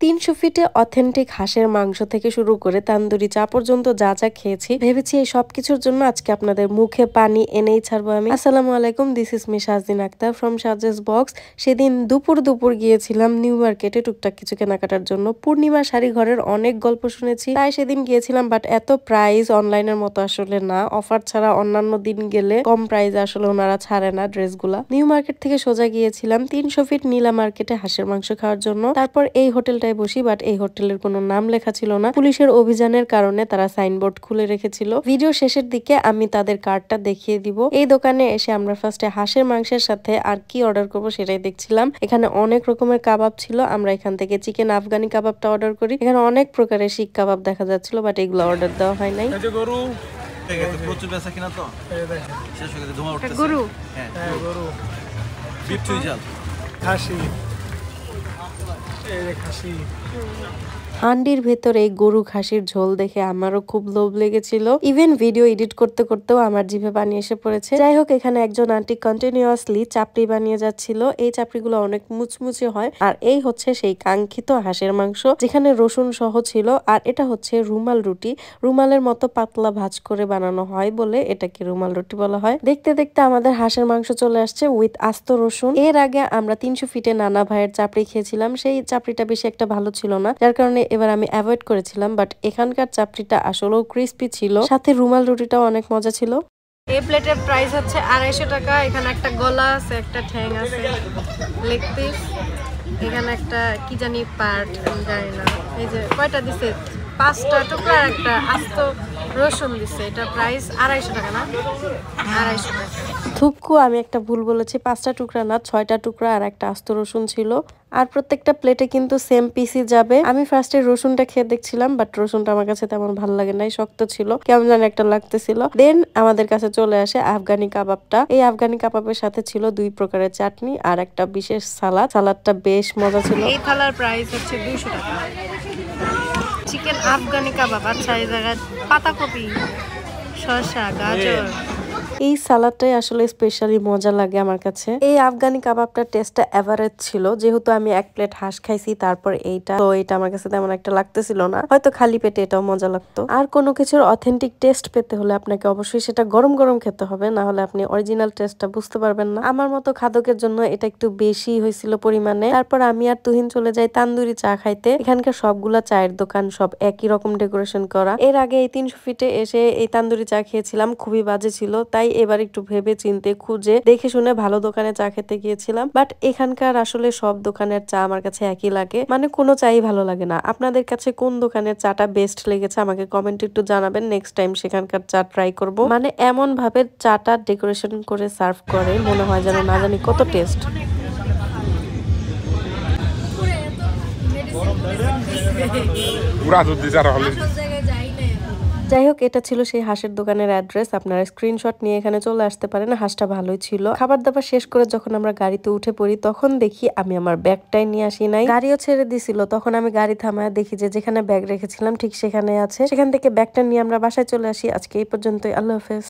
300 ফিটে অথেন্টিক হাঁসের মাংস থেকে শুরু করে তান্দুরি চা পর্যন্ত যা যা খেয়েছি ভেবেছি এই সবকিছুর জন্য আজকে আপনাদের মুখে পানি এনেই ছাড়বো আমি। আসসালামু আলাইকুম, this is me Shahjin Akter from Shahjes box. সেদিন দুপুর গিয়েছিলাম নিউ মার্কেটে টুকটাক কিছু কেনাকাটার জন্য। পূর্ণিমা শাড়ি ঘরের অনেক গল্প শুনেছি, তাই সেদিন গিয়েছিলাম। বাট এত প্রাইস অনলাইনের মতো আসলে না, অফার ছাড়া অন্যান্য দিন গেলে কম প্রাইসে আসলে ওনারা ছাড়ে না ড্রেসগুলা। নিউ মার্কেট থেকে সোজা গিয়েছিলাম 300 ফিট নীলা মার্কেটে হাঁসের মাংস খাওয়ার জন্য। তারপর এই হোটেলটায় বসি, বাট এই হোটেলের কোনো নাম লেখা ছিল না। পুলিশের অভিযানের কারণে তারা সাইনবোর্ড খুলে রেখেছিল। ভিডিও শেষের দিকে আমি তাদের কার্ডটা দেখিয়ে দিব। এই দোকানে এসে আমরা ফার্স্টে হাঁসের মাংসের সাথে আর কি অর্ডার করব সেটাই দেখছিলাম। এখানে অনেক রকমের কাবাব ছিল, আমরা এখান থেকে চিকেন আফগানি কাবাবটা অর্ডার করি। এখানে অনেক প্রকারের শিক কাবাব দেখা যাচ্ছিল, বাট এগুলো অর্ডার দেওয়া হয় নাই। প্রচুর বেচা কিনা তো শেষ হয়ে গেছে, ধোঁয়া উঠতেছে। গরু, হ্যাঁ গরু, বিফ চুইঝাল, খাসি, এই খাসি। হান্ডির ভেতরে এই গরু খাসির ঝোল দেখে আমারও খুব লোভ লেগেছিল। ইভেন ভিডিও এডিট করতে করতেও আমার জিভে পানি এসে পড়েছে। যাই হোক, এখানে একজন আন্টি কন্টিনিউয়াসলি চাপড়ি বানিয়ে যাচ্ছিল। এই চাপড়িগুলো অনেক মুচমুচে হয়, আর এই হচ্ছে সেই কাঙ্ক্ষিত হাঁসের মাংস যেখানে রসুন সহ ছিল। আর এটা হচ্ছে রুমাল রুটি, রুমালের মতো পাতলা ভাঁজ করে বানানো হয় বলে এটাকে রুমাল রুটি বলা হয়। দেখতে দেখতে আমাদের হাঁসের মাংস চলে আসছে উইথ আস্ত রসুন। এর আগে আমরা 300 ফিটে নানা ভাইয়ের চাপড়ি খেয়েছিলাম, সেই চাপড়িটা বেশি একটা ভালো ছিল না, যার কারণে এবার আমি অ্যাভয়েড করেছিলাম। বাট এখানকার চাপড়িটা আসলেও ক্রিস্পি ছিল, সাথে রুমাল রুটিটাও অনেক মজা ছিল। এই প্লেটের প্রাইস হচ্ছে 250 টাকা। এখানে একটা গলা আছে, একটা ঠ্যাং আছে, লেগ পিস, এখানে একটা কি জানি পার্ট, আমি জানি না। এই যে কয়টা দিছে, 5টা টুকরা আর একটা আস্ত রসুন দিছে। এটা প্রাইস 250 টাকা না, 250 টাকা। থুকু, আমি একটা ভুল বলেছি, 5টা টুকরা না 6টা টুকরা আর একটা আস্ত রসুন ছিল। আর প্রত্যেকটা প্লেটে কিন্তু সেম পিসই যাবে। আমি ফার্স্টে রসুনটা খেয়ে দেখছিলাম, বাট রসুনটা আমার কাছে তেমন ভালো লাগে নাই, শক্ত ছিল, কেমন জানি একটা লাগতেছিল। দেন আমাদের কাছে চলে আসে আফগানি কাবাবটা। এই আফগানি কাবাবের সাথে ছিল 2 প্রকারের চাটনি আর একটা বিশেষ সালাদ। সালাদটা বেশ মজা ছিল। এই থালার প্রাইস হচ্ছে 200 টাকা। চিকেন আফগানি কাবাব, আচ্ছা এই জায়গায় পাতাকপি, শসা, গাজর। এই সালাদটাই আসলে স্পেশালি মজা লাগে আমার কাছে। এই আফগানি কাবাবটার টেস্টটা এভারেজ ছিল, যেহেতু আমি 1 প্লেট হাঁস খাইছি তারপর এইটা, তো এটা আমার কাছে তেমন একটা লাগতেছিল না। হয়তো খালি পেটে এটাও মজা লাগতো। আর কোনো কিছুর অথেন্টিক টেস্ট পেতে হলে আপনাকে অবশ্যই সেটা গরম গরম খেতে হবে, না হলে আপনি অরিজিনাল টেস্টটা বুঝতে পারবেন না। আমার মতো খাদকের জন্য এটা একটু বেশি হয়েছিল পরিমাণে। তারপর আমি আর তুহিন চলে যাই তান্দুরি চা খাইতে। এখানকার সবগুলা চায়ের দোকান সব একই রকম ডেকোরেশন করা। এর আগে এই 300 ফিটে এসে এই তান্দুরি চা খেয়েছিলাম, খুবই বাজে ছিল। তাই এবার একটু ভেবে চিন্তে খুঁজে দেখে শুনে ভালো দোকানে চা খেতে গিয়েছিলাম। বাট এখানকার আসলে সব দোকানের চা আমার কাছে একই লাগে, মানে কোনো চাই ভালো লাগে না। আপনাদের কাছে কোন দোকানের চাটা বেস্ট লেগেছে আমাকে কমেন্টে একটু জানাবেন, নেক্সট টাইম সেখানকার চা ট্রাই করব। মানে এমন ভাবে চাটা ডেকোরেশন করে সার্ভ করে মনে হয় যেন না জানি কত টেস্ট। যাই হোক, এটা ছিল সেই হাঁসের দোকানের অ্যাড্রেস। আপনারা স্ক্রিনশট নিয়ে এখানে চলে আসতে পারেন। হাঁসটা ভালোই ছিল। খাবার দাবার শেষ করে যখন আমরা গাড়িতে উঠে পড়ি তখন দেখি আমি আমার ব্যাগটাই নিয়ে আসি নাই। গাড়িও ছেড়ে দিছিল, তখন আমি গাড়ি থামায় দেখি যে যেখানে ব্যাগ রেখেছিলাম ঠিক সেখানে আছে। সেখান থেকে ব্যাগটা নিয়ে আমরা বাসায় চলে আসি। আজকে এই পর্যন্তই, আল্লাহ হাফেজ।